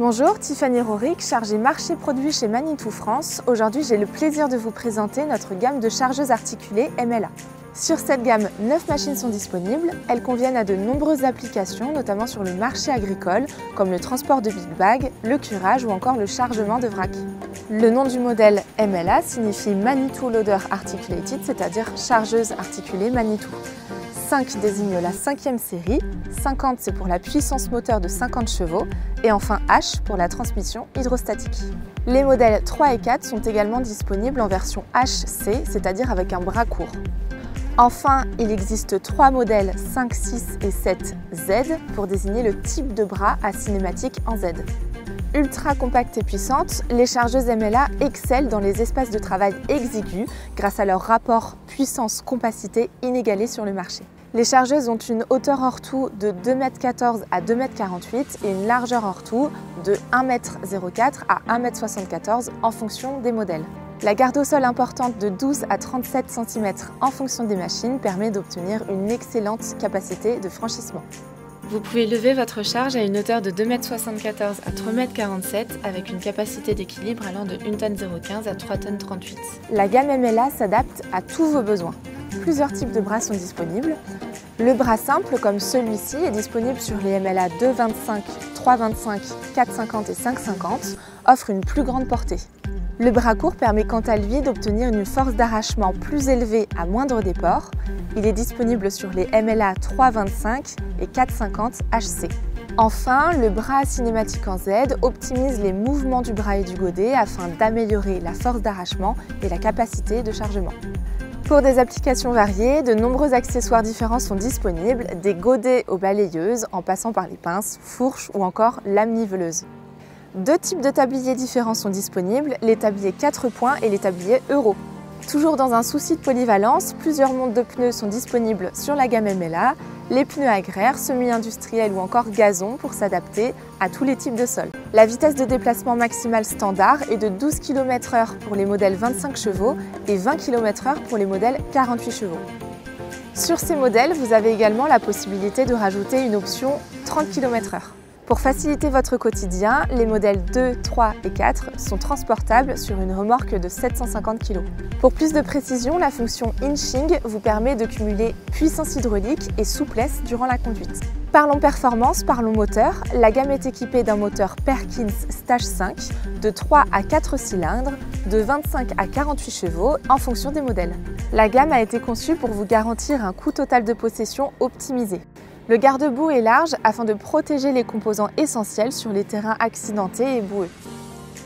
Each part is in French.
Bonjour, Tiffany Rorick, chargée marché produit chez Manitou France. Aujourd'hui, j'ai le plaisir de vous présenter notre gamme de chargeuses articulées MLA. Sur cette gamme, 9 machines sont disponibles. Elles conviennent à de nombreuses applications, notamment sur le marché agricole, comme le transport de big bag, le curage ou encore le chargement de vrac. Le nom du modèle MLA signifie Manitou Loader Articulated, c'est-à-dire chargeuse articulée Manitou. 5 désigne la 5e série, 50 c'est pour la puissance moteur de 50 chevaux et enfin H pour la transmission hydrostatique. Les modèles 3 et 4 sont également disponibles en version HC, c'est-à-dire avec un bras court. Enfin, il existe 3 modèles 5, 6 et 7 Z pour désigner le type de bras à cinématique en Z. Ultra compactes et puissantes, les chargeuses MLA excellent dans les espaces de travail exigus grâce à leur rapport puissance-compacité inégalé sur le marché. Les chargeuses ont une hauteur hors-tout de 2,14 m à 2,48 m et une largeur hors-tout de 1,04 m à 1,74 m en fonction des modèles. La garde au sol importante de 12 à 37 cm en fonction des machines permet d'obtenir une excellente capacité de franchissement. Vous pouvez lever votre charge à une hauteur de 2,74 m à 3,47 m avec une capacité d'équilibre allant de 1,015 tonne à 3,38 tonnes. La gamme MLA s'adapte à tous vos besoins. Plusieurs types de bras sont disponibles. Le bras simple, comme celui-ci, est disponible sur les MLA 2,25, 3,25, 4,50 et 5,50, offre une plus grande portée. Le bras court permet quant à lui d'obtenir une force d'arrachement plus élevée à moindre déport. Il est disponible sur les MLA 3,25 et 4,50 HC. Enfin, le bras cinématique en Z optimise les mouvements du bras et du godet afin d'améliorer la force d'arrachement et la capacité de chargement. Pour des applications variées, de nombreux accessoires différents sont disponibles, des godets aux balayeuses en passant par les pinces, fourches ou encore lames niveleuses. 2 types de tabliers différents sont disponibles, les tabliers 4 points et les tabliers Euro. Toujours dans un souci de polyvalence, plusieurs montes de pneus sont disponibles sur la gamme MLA, les pneus agraires, semi-industriels ou encore gazon pour s'adapter à tous les types de sols. La vitesse de déplacement maximale standard est de 12 km/h pour les modèles 25 chevaux et 20 km/h pour les modèles 48 chevaux. Sur ces modèles, vous avez également la possibilité de rajouter une option 30 km/h. Pour faciliter votre quotidien, les modèles 2, 3 et 4 sont transportables sur une remorque de 750 kg. Pour plus de précision, la fonction inching vous permet de cumuler puissance hydraulique et souplesse durant la conduite. Parlons performance, parlons moteur. La gamme est équipée d'un moteur Perkins Stage 5 de 3 à 4 cylindres, de 25 à 48 chevaux en fonction des modèles. La gamme a été conçue pour vous garantir un coût total de possession optimisé. Le garde-boue est large afin de protéger les composants essentiels sur les terrains accidentés et boueux.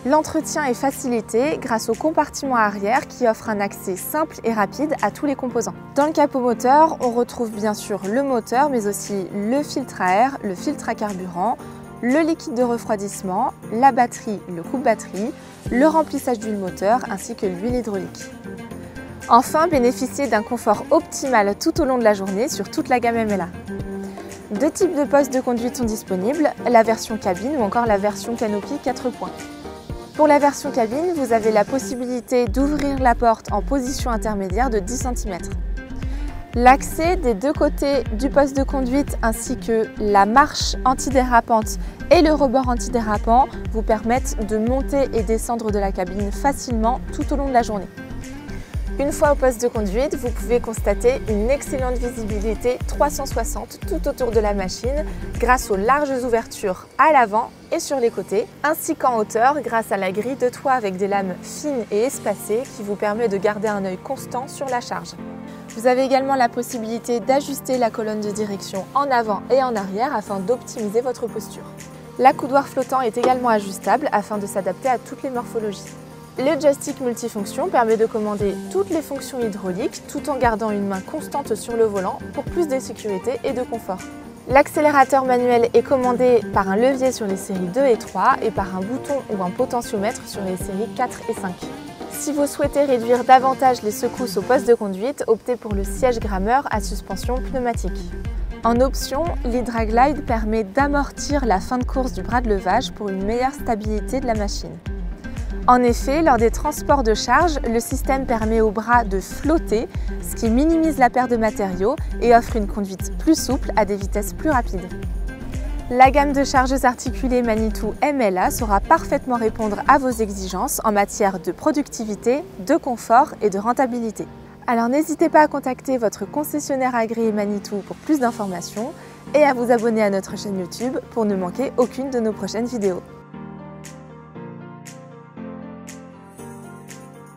L'entretien est facilité grâce au compartiment arrière qui offre un accès simple et rapide à tous les composants. Dans le capot moteur, on retrouve bien sûr le moteur mais aussi le filtre à air, le filtre à carburant, le liquide de refroidissement, la batterie, le coupe-batterie, le remplissage d'huile moteur ainsi que l'huile hydraulique. Enfin, bénéficiez d'un confort optimal tout au long de la journée sur toute la gamme MLA. 2 types de postes de conduite sont disponibles, la version cabine ou encore la version canopy 4 points. Pour la version cabine, vous avez la possibilité d'ouvrir la porte en position intermédiaire de 10 cm. L'accès des 2 côtés du poste de conduite ainsi que la marche antidérapante et le rebord antidérapant vous permettent de monter et descendre de la cabine facilement tout au long de la journée. Une fois au poste de conduite, vous pouvez constater une excellente visibilité 360 tout autour de la machine grâce aux larges ouvertures à l'avant et sur les côtés, ainsi qu'en hauteur grâce à la grille de toit avec des lames fines et espacées qui vous permet de garder un œil constant sur la charge. Vous avez également la possibilité d'ajuster la colonne de direction en avant et en arrière afin d'optimiser votre posture. L'accoudoir flottant est également ajustable afin de s'adapter à toutes les morphologies. Le joystick multifonction permet de commander toutes les fonctions hydrauliques tout en gardant une main constante sur le volant pour plus de sécurité et de confort. L'accélérateur manuel est commandé par un levier sur les séries 2 et 3 et par un bouton ou un potentiomètre sur les séries 4 et 5. Si vous souhaitez réduire davantage les secousses au poste de conduite, optez pour le siège grammeur à suspension pneumatique. En option, l'Hydraglide permet d'amortir la fin de course du bras de levage pour une meilleure stabilité de la machine. En effet, lors des transports de charge, le système permet au bras de flotter, ce qui minimise la perte de matériaux et offre une conduite plus souple à des vitesses plus rapides. La gamme de chargeuses articulées Manitou MLA saura parfaitement répondre à vos exigences en matière de productivité, de confort et de rentabilité. Alors n'hésitez pas à contacter votre concessionnaire agréé Manitou pour plus d'informations et à vous abonner à notre chaîne YouTube pour ne manquer aucune de nos prochaines vidéos.